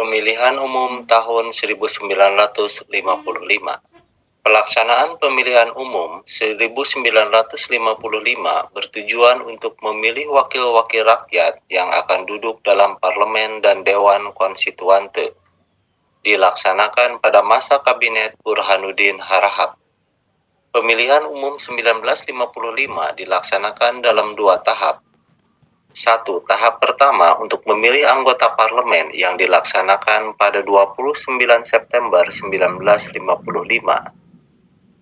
Pemilihan Umum tahun 1955. Pelaksanaan pemilihan umum 1955 bertujuan untuk memilih wakil-wakil rakyat yang akan duduk dalam parlemen dan Dewan Konstituante. Dilaksanakan pada masa Kabinet Burhanuddin Harahap. Pemilihan umum 1955 dilaksanakan dalam 2 tahap. 1. Tahap pertama untuk memilih anggota parlemen yang dilaksanakan pada 29 September 1955.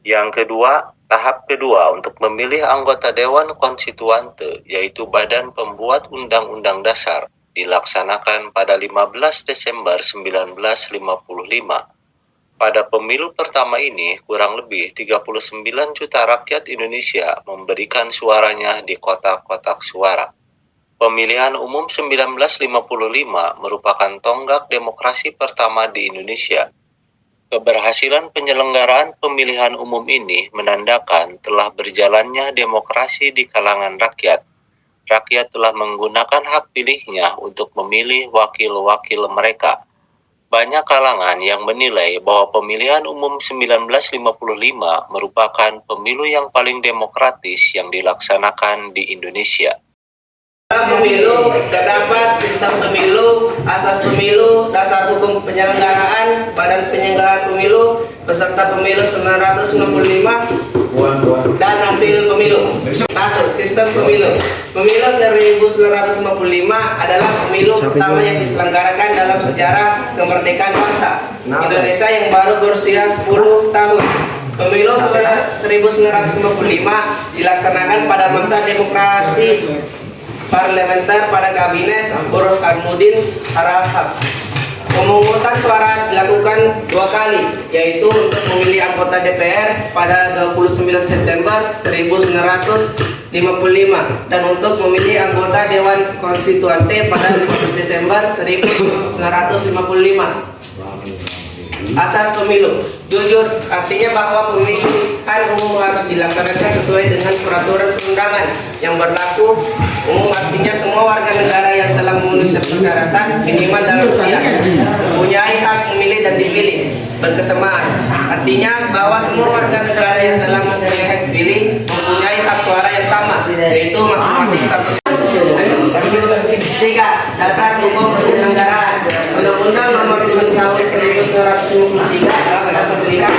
Yang kedua, tahap kedua untuk memilih anggota Dewan Konstituante, yaitu Badan Pembuat Undang-Undang Dasar, dilaksanakan pada 15 Desember 1955. Pada pemilu pertama ini, kurang lebih 39 juta rakyat Indonesia memberikan suaranya di kotak-kotak suara. Pemilihan umum 1955 merupakan tonggak demokrasi pertama di Indonesia. Keberhasilan penyelenggaraan pemilihan umum ini menandakan telah berjalannya demokrasi di kalangan rakyat. Rakyat telah menggunakan hak pilihnya untuk memilih wakil-wakil mereka. Banyak kalangan yang menilai bahwa pemilihan umum 1955 merupakan pemilu yang paling demokratis yang dilaksanakan di Indonesia. Pemilu terdapat sistem pemilu, asas pemilu, dasar hukum penyelenggaraan, badan penyelenggaraan pemilu, peserta pemilu 1995, dan hasil pemilu. 1. Sistem pemilu. Pemilu 1955 adalah pemilu pertama yang diselenggarakan dalam sejarah kemerdekaan bangsa Indonesia yang baru berusia 10 tahun. Pemilu 1955 dilaksanakan pada masa demokrasi parlementer pada Kabinet Burhanuddin Harahap. Pemungutan suara dilakukan 2 kali, yaitu untuk memilih anggota DPR pada 29 September 1955 dan untuk memilih anggota Dewan Konstituante pada 15 Desember 1955. Asas pemilu jujur, artinya bahwa pemilihan umum harus dilaksanakan sesuai dengan peraturan perundangan yang berlaku. Umum artinya semua warga negara yang telah memenuhi persyaratan minimal dalam usia mempunyai hak memilih dan dipilih berkesamaan. Artinya bahwa semua warga negara yang telah mempunyai hak pilih mempunyai hak suara yang sama, yaitu masing-masing 1. 3. Dasar hukum penyelenggaraan. Undang-Undang Nomor 7 Tahun 1953 dasar pilihan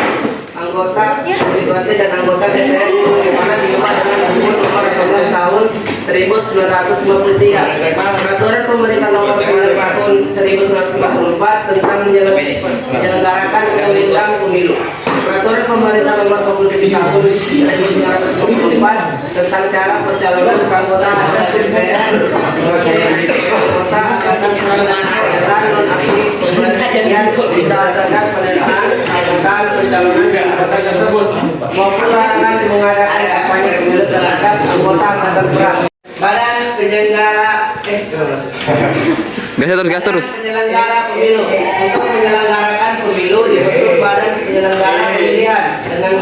anggota konstituante dan anggota DPR sebagaimana diubah dengan Undang Nomor 12 Tahun 1953. Peraturan Pemerintah Nomor 9 Tahun 1944 tentang menyelenggarakan pemilihan pemilu. Peraturan Pemerintah Nomor 27 Tahun 1944 tentang cara pencalonan anggota DPR sebagai anggota dan non-aktif yang berdasarkan pendataan tentang pencalonan anggota tersebut maupun larangan mengadakan kampanye pemilu terhadap anggota angkatan perang. Badan penyelenggara gas terus. Penyelenggara pemilu. Untuk menyelenggarakan pemilu dibentuk Badan Penyelenggara Pemilihan dengan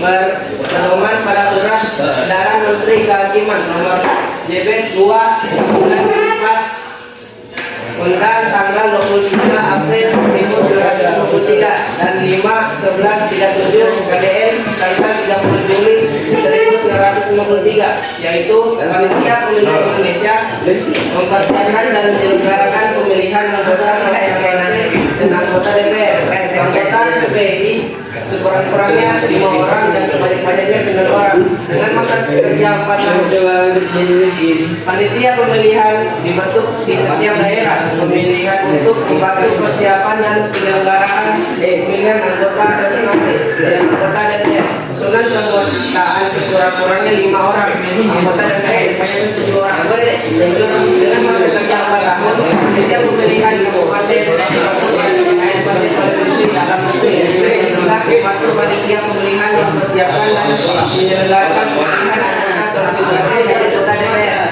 berpedoman pada Surat Edaran Menteri Kehakiman Nomor JB 2 Undang tanggal 23 April 1953 dan 5/11/37 KDN tanggal 30 Juli 1953, yaitu Panitia Pemilihan Indonesia mempersiapkan dan menyelenggarakan pemilihan anggota parlemen dan anggota DPR, anggota PPI sekurang-kurangnya 5 orang dan sebanyak-banyaknya 9 orang dengan masa kerja 4 tahun. Panitia pemilihan dibentuk di setiap daerah pemilihan untuk membantu persiapan dan penyelenggaraan pemilihan anggota legislatif dan anggota DPR. Susunan keanggotaan sekurang-kurangnya 5 orang, anggota DPR sebanyak 7 orang. Dengan masa kerja 4 tahun, panitia pemilihan kabupaten dalam membantu panitia pemilihan mempersiapkan dan menyelenggarakan pemilihan anggota DPR.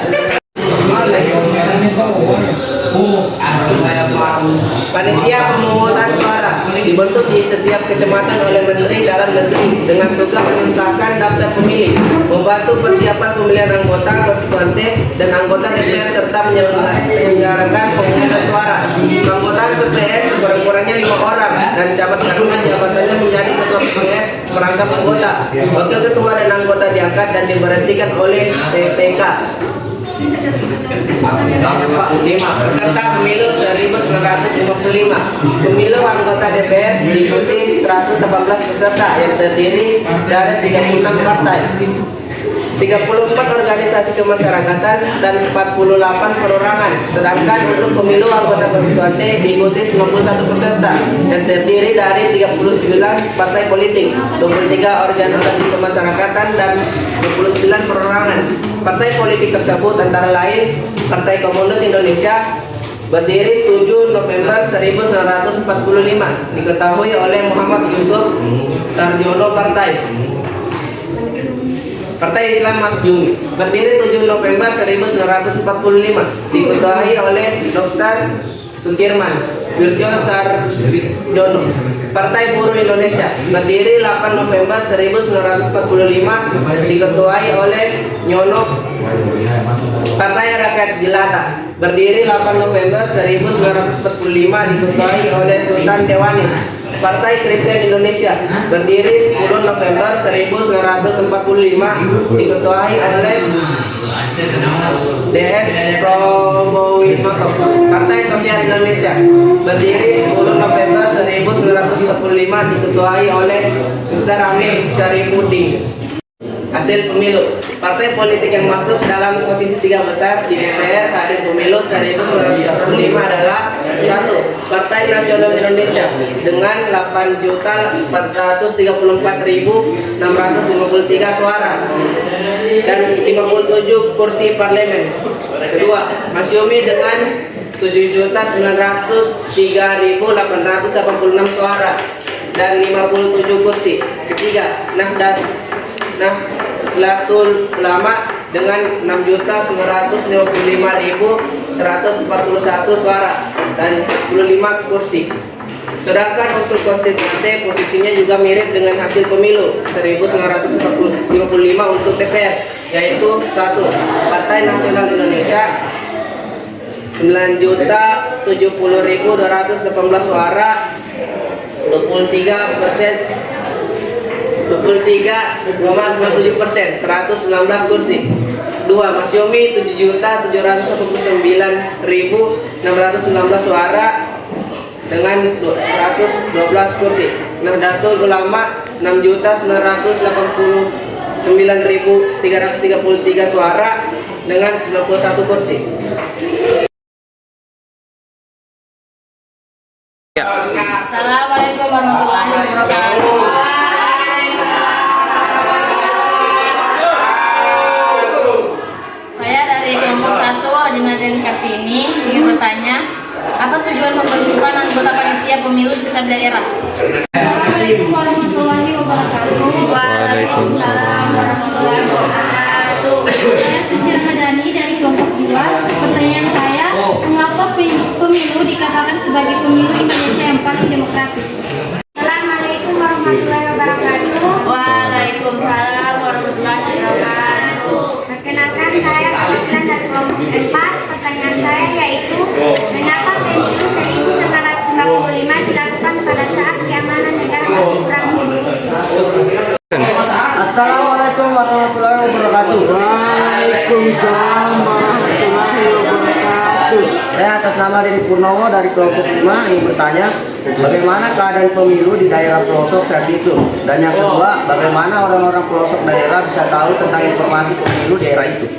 Panitia pemungutan suara. dibentuk di setiap kecamatan oleh Menteri Dalam Negeri dengan tugas mengesahkan daftar pemilih, membantu persiapan pemilihan anggota konstituante dan anggota DPR serta menyelenggarakan pemungutan suara. Anggota PPS sekurang-kurangnya 5 orang dan camat taruna jabatannya menjadi ketua PPS merangkap anggota. Wakil ketua dan anggota diangkat dan diberhentikan oleh PPK. 5. Peserta pemilu 1955. Pemilu anggota DPR diikuti 118 peserta yang terdiri dari 36 partai, 34 organisasi kemasyarakatan dan 48 perorangan. Sedangkan untuk pemilu anggota konstituante diikuti 91 peserta yang terdiri dari 39 partai politik, 23 organisasi kemasyarakatan dan 29 perorangan. Partai politik tersebut antara lain Partai Komunis Indonesia berdiri 7 November 1945, diketahui oleh Muhammad Yusuf Sarjono. Partai Islam Masyumi berdiri 7 November 1945, diketahui oleh Dr. Sukirman Wirjo Sarjono. Partai Buruh Indonesia berdiri 8 November 1945, diketuai oleh Nyono. Partai Rakyat Jelata berdiri 8 November 1945, diketuai oleh Sultan Dewanis. Partai Kristen Indonesia berdiri 10 November 1945, diketuai oleh DS Promowinoto. Partai Sosial Indonesia berdiri 10 November 1945, diketuai oleh Mr. Amin Syarifuddin. Hasil pemilu. Partai politik yang masuk dalam posisi 3 besar di DPR hasil pemilu 1945 adalah 1. Partai Nasional Indonesia dengan 8.434.653 suara dan 57 kursi parlemen. Kedua, Masyumi dengan 7.903.886 suara dan 57 kursi. Ketiga, Nahdlatul Ulama dengan 6.955.141 suara dan 45 kursi. Sedangkan untuk konstituante posisinya juga mirip dengan hasil pemilu 1955 untuk DPR, yaitu 1. Partai Nasional Indonesia 9.070.218 suara, 23,97%, 119 kursi. 2. Masyumi 7.749.619 suara dengan 112 kursi. Nahdlatul Ulama 6.989.333 suara dengan 91 kursi. Assalamualaikum warahmatullahi wabarakatuh. Saya dari kelompok 1 Adinazen Kartini ingin bertanya, apa tujuan pembentukan anggota panitia pemilu di setiap daerah? Assalamualaikum warahmatullahi wabarakatuh. Waalaikumsalam warahmatullahi wabarakatuh. Saya Suci Ramadhani dari kelompok 2. Pertanyaan saya, mengapa pemilu dikatakan sebagai pemilu Indonesia yang paling demokratis? Assalamualaikum warahmatullahi wabarakatuh. Waalaikumsalam warahmatullahi wabarakatuh. Perkenalkan, saya perwakilan dari kelompok 4. Pertanyaan saya yaitu, mengapa pemilu 1995 dilakukan pada saat keamanan negara masih kurang kondusif? Assalamualaikum warahmatullahi wabarakatuh. Waalaikumsalam warahmatullahi wabarakatuh. Saya atas nama Didi Purnomo dari kelompok 5 ingin bertanya, bagaimana keadaan pemilu di daerah pelosok saat itu? Dan yang kedua, bagaimana orang-orang pelosok daerah bisa tahu tentang informasi pemilu daerah itu?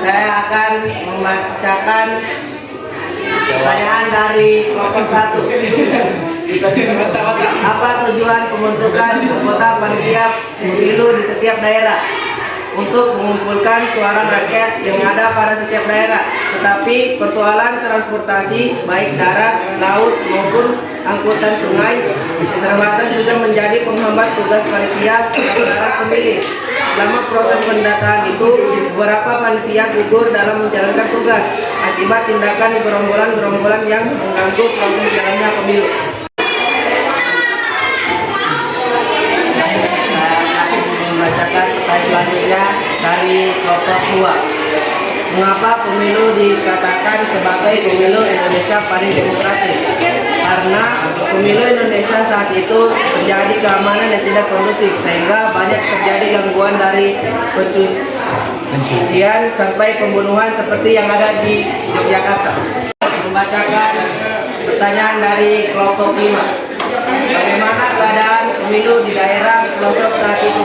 Saya akan membacakan pertanyaan dari kelompok 1. Apa tujuan pembentukan anggota panitia pemilu di setiap daerah? Untuk mengumpulkan suara rakyat yang ada pada setiap daerah. Tetapi persoalan transportasi baik darat, laut maupun angkutan sungai terbatas juga menjadi penghambat tugas panitia pendaftaran pemilih. Selama proses pendataan itu, beberapa panitia gugur dalam menjalankan tugas akibat tindakan gerombolan-gerombolan yang mengganggu proses jalannya pemilu. Saya masih membacakan pertanyaan selanjutnya dari kelompok 2. Mengapa pemilu dikatakan sebagai pemilu Indonesia paling demokratis? Karena pemilu Indonesia saat itu terjadi keamanan yang tidak kondusif, sehingga banyak terjadi gangguan dari pencucian sampai pembunuhan seperti yang ada di Yogyakarta. Membacakan pertanyaan dari kelompok 5. Bagaimana keadaan pemilu di daerah pelosok saat itu?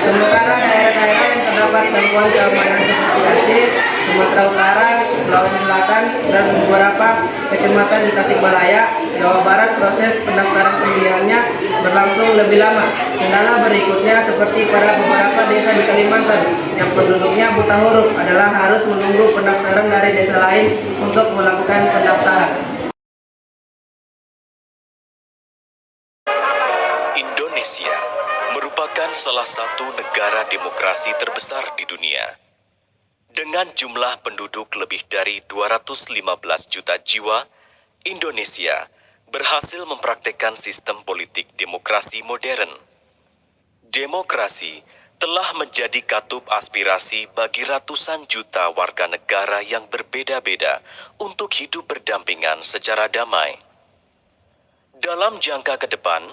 Sementara daerah-daerah yang terdapat gangguan keamanan seperti Aceh, Sumatera Utara, Sulawesi Selatan, dan beberapa kecamatan di Tasikmalaya, Jawa Barat, proses pendaftaran pemilihannya berlangsung lebih lama. Kendala berikutnya seperti pada beberapa desa di Kalimantan yang penduduknya buta huruf adalah harus menunggu pendaftaran dari desa lain untuk melakukan pendaftaran. Indonesia merupakan salah satu negara demokrasi terbesar di dunia. Dengan jumlah penduduk lebih dari 215 juta jiwa, Indonesia berhasil mempraktekkan sistem politik demokrasi modern. Demokrasi telah menjadi katup aspirasi bagi ratusan juta warga negara yang berbeda-beda untuk hidup berdampingan secara damai. Dalam jangka ke depan,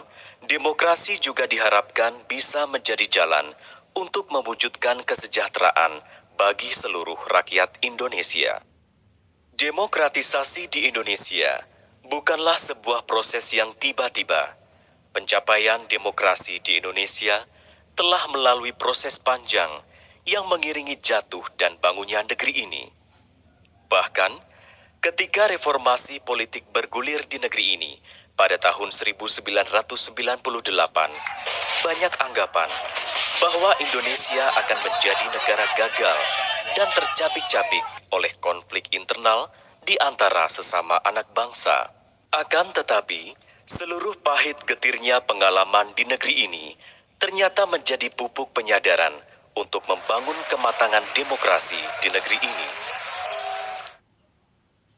demokrasi juga diharapkan bisa menjadi jalan untuk mewujudkan kesejahteraan bagi seluruh rakyat Indonesia. Demokratisasi di Indonesia bukanlah sebuah proses yang tiba-tiba. Pencapaian demokrasi di Indonesia telah melalui proses panjang yang mengiringi jatuh dan bangunnya negeri ini. Bahkan, ketika reformasi politik bergulir di negeri ini pada tahun 1998, banyak anggapan bahwa Indonesia akan menjadi negara gagal dan tercapik-capik oleh konflik internal di antara sesama anak bangsa. Akan tetapi, seluruh pahit getirnya pengalaman di negeri ini ternyata menjadi pupuk penyadaran untuk membangun kematangan demokrasi di negeri ini.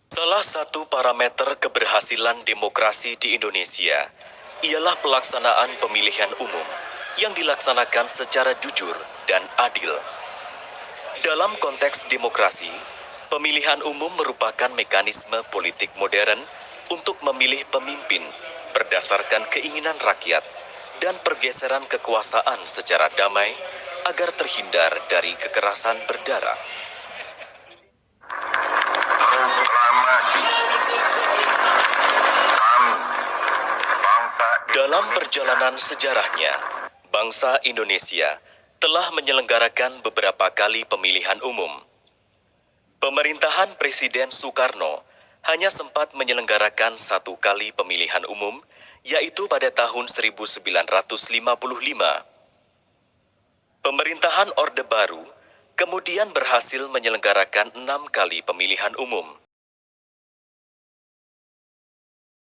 Salah satu parameter keberhasilan demokrasi di Indonesia ialah pelaksanaan pemilihan umum yang dilaksanakan secara jujur dan adil. Dalam konteks demokrasi, pemilihan umum merupakan mekanisme politik modern untuk memilih pemimpin berdasarkan keinginan rakyat dan pergeseran kekuasaan secara damai agar terhindar dari kekerasan berdarah. Dalam perjalanan sejarahnya, bangsa Indonesia telah menyelenggarakan beberapa kali pemilihan umum. Pemerintahan Presiden Soekarno hanya sempat menyelenggarakan satu kali pemilihan umum, yaitu pada tahun 1955. Pemerintahan Orde Baru kemudian berhasil menyelenggarakan 6 kali pemilihan umum.